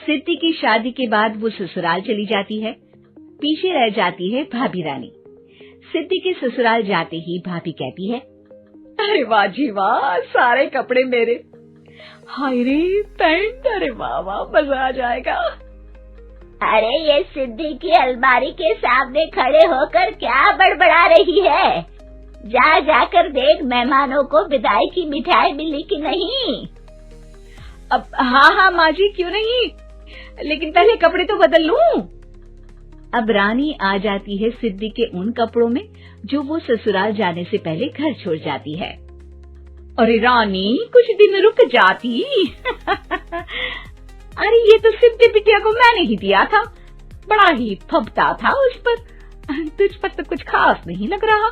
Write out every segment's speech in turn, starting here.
सिद्धि की शादी के बाद वो ससुराल चली जाती है। पीछे रह जाती है भाभी रानी। सिद्धि के ससुराल जाते ही भाभी कहती है, अरे वाह जी वाह, सारे कपड़े मेरे। हाय रे पैंट, अरे वाह वाह, मजा आ जाएगा। अरे ये सिद्धि की अलमारी के सामने खड़े होकर क्या बड़बड़ा रही है? जाकर देख मेहमानों को विदाई की मिठाई मिली कि नहीं। अब हाँ माँ जी, क्यों नहीं, लेकिन पहले कपड़े तो बदल लूं। अब रानी आ जाती है सिद्धि के उन कपड़ों में जो वो ससुराल जाने से पहले घर छोड़ जाती है। अरे रानी, कुछ दिन रुक जाती। अरे ये तो सिद्धि बिटिया को मैंने ही दिया था, बड़ा ही फबता था उस पर, तुझ पर तो कुछ खास नहीं लग रहा।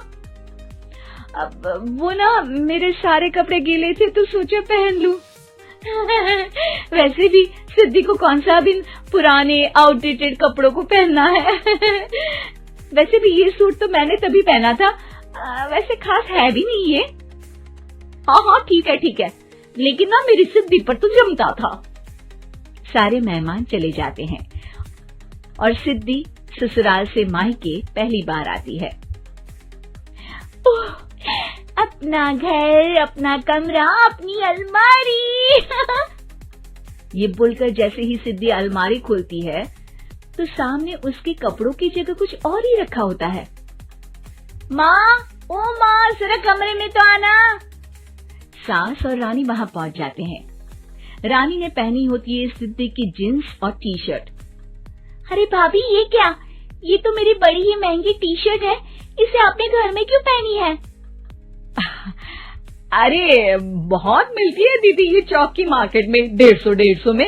अब वो ना, मेरे सारे कपड़े गीले थे तो सोचा पहन लूं। वैसे भी सिद्धि को कौन सा दिन पुराने आउटडेटेड कपड़ों को पहनना है। वैसे भी ये सूट तो मैंने तभी पहना था, वैसे खास है भी नहीं ये। हाँ ठीक है, लेकिन ना मेरी सिद्धि पर तो जमता था। सारे मेहमान चले जाते हैं और सिद्धि ससुराल से मायके पहली बार आती है। अपना घर, अपना कमरा, अपनी अलमारी। ये बोलकर जैसे ही सिद्धि अलमारी खोलती है तो सामने उसके कपड़ों की जगह कुछ और ही रखा होता है। माँ, ओ माँ, जरा कमरे में तो आना। सास और रानी वहां पहुंच जाते हैं। रानी ने पहनी होती है सिद्धि की जींस और टी शर्ट। अरे भाभी, ये क्या? ये तो मेरी बड़ी ही महंगी टी शर्ट है, इसे आपने घर में क्यों पहनी है? अरे बहुत मिलती है दीदी ये चौक की मार्केट में, 150 में।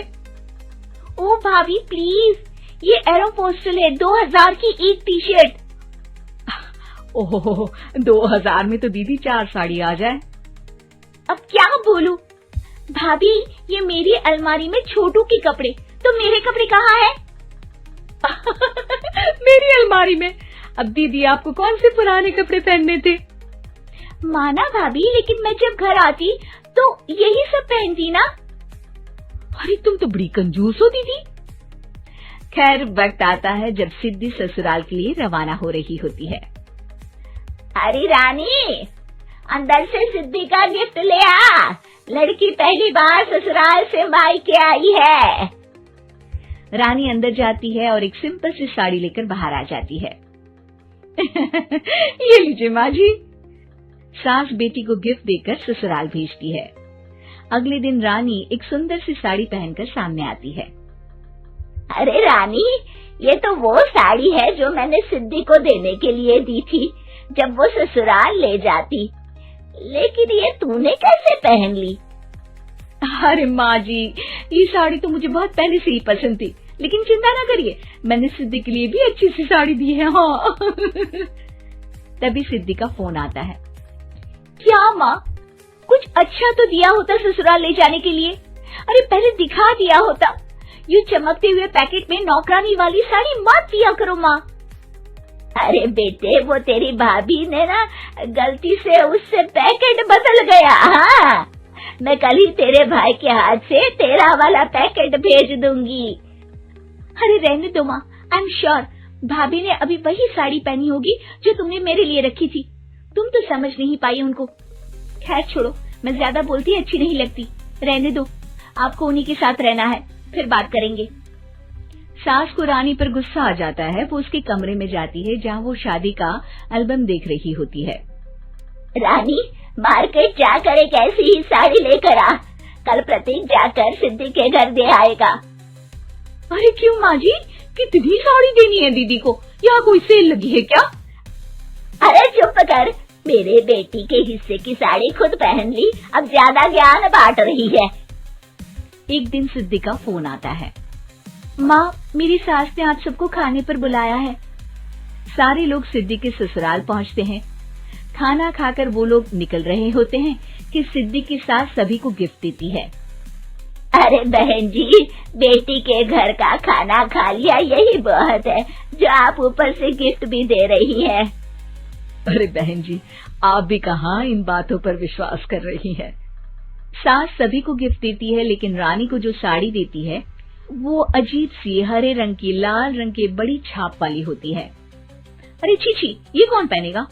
ओ भाभी प्लीज, ये एरोपोस्टल है, 2000 की एक टी शर्ट। ओहो, 2000 में तो दीदी 4 साड़ी आ जाए। अब क्या बोलूं? भाभी, ये मेरी अलमारी में छोटू के कपड़े, तो मेरे कपड़े कहाँ हैं? मेरी अलमारी में। अब दीदी आपको कौन से पुराने कपड़े पहनने थे? माना भाभी, लेकिन मैं जब घर आती तो यही सब पहनती ना। अरे तुम तो बड़ी कंजूस हो दीदी। खैर, वक्त आता है जब सिद्धि ससुराल के लिए रवाना हो रही होती है। अरे रानी, अंदर से सिद्धि का गिफ्ट ले आ, लड़की पहली बार ससुराल से मायके आई है। रानी अंदर जाती है और एक सिंपल सी साड़ी लेकर बाहर आ जाती है। ये लीजिए माँ जी। सास बेटी को गिफ्ट देकर ससुराल भेजती है। अगले दिन रानी एक सुंदर सी साड़ी पहनकर सामने आती है। अरे रानी, ये तो वो साड़ी है जो मैंने सिद्धि को देने के लिए दी थी जब वो ससुराल ले जाती, लेकिन ये तूने कैसे पहन ली? अरे माँ जी, ये साड़ी तो मुझे बहुत पहले से ही पसंद थी, लेकिन चिंता ना करिए, मैंने सिद्धि के लिए भी अच्छी सी साड़ी दी है। हाँ। तभी सिद्धि का फोन आता है। क्या माँ, कुछ अच्छा तो दिया होता ससुराल ले जाने के लिए। अरे पहले दिखा दिया होता। ये चमकते हुए पैकेट में नौकरानी वाली साड़ी मत दिया करो माँ। अरे बेटे, वो तेरी भाभी ने ना गलती से उससे पैकेट बदल गया। हाँ, मैं कल ही तेरे भाई के हाथ से तेरा वाला पैकेट भेज दूंगी। अरे रहने दो माँ, आई एम श्योर भाभी ने अभी वही साड़ी पहनी होगी जो तुमने मेरे लिए रखी थी। तुम तो समझ नहीं पाई उनको। खैर छोड़ो, मैं ज्यादा बोलती अच्छी नहीं लगती, रहने दो, आपको उन्हीं के साथ रहना है, फिर बात करेंगे। सास को रानी पर गुस्सा आ जाता है। वो उसके कमरे में जाती है जहाँ वो शादी का एल्बम देख रही होती है। रानी, मार्केट जाकर एक ऐसी ही साड़ी लेकर आ, कल प्रतीक जाकर सिद्धि के घर दे आएगा। अरे क्यों माँ जी, कितनी साड़ी देनी है दीदी को? यहाँ कोई सेल लगी है क्या? अरे चुप कर, मेरे बेटी के हिस्से की साड़ी खुद पहन ली, अब ज्यादा ज्ञान बांट रही है। एक दिन सिद्धि का फोन आता है। माँ, मेरी सास ने आज सबको खाने पर बुलाया है। सारे लोग सिद्धि के ससुराल पहुँचते हैं। खाना खाकर वो लोग निकल रहे होते हैं कि सिद्धि की सास सभी को गिफ्ट देती है। अरे बहन जी, बेटी के घर का खाना खा लिया, यही बहुत है जो आप ऊपर से गिफ्ट भी दे रही है। अरे बहन जी, आप भी कहाँ इन बातों पर विश्वास कर रही हैं। सास सभी को गिफ्ट देती है, लेकिन रानी को जो साड़ी देती है वो अजीब सी हरे रंग की लाल रंग की बड़ी छाप वाली होती है। अरे छी, ये कौन पहनेगा?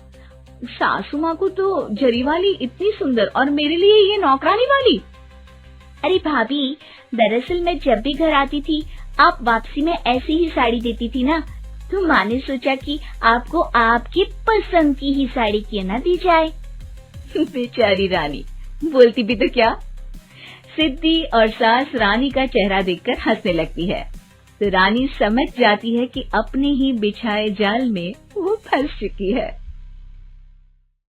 सासू माँ को तो जरी वाली इतनी सुंदर और मेरे लिए ये नौकरानी वाली। अरे भाभी, दरअसल मैं जब भी घर आती थी आप वापसी में ऐसी ही साड़ी देती थी ना, तो माँ ने सोचा कि आपको आपकी पसंद की ही साड़ी क्यों ना दी जाए। बेचारी रानी, बोलती भी तो क्या। सिद्धि और सास रानी का चेहरा देखकर हंसने लगती है, तो रानी समझ जाती है कि अपने ही बिछाए जाल में वो फंस चुकी है।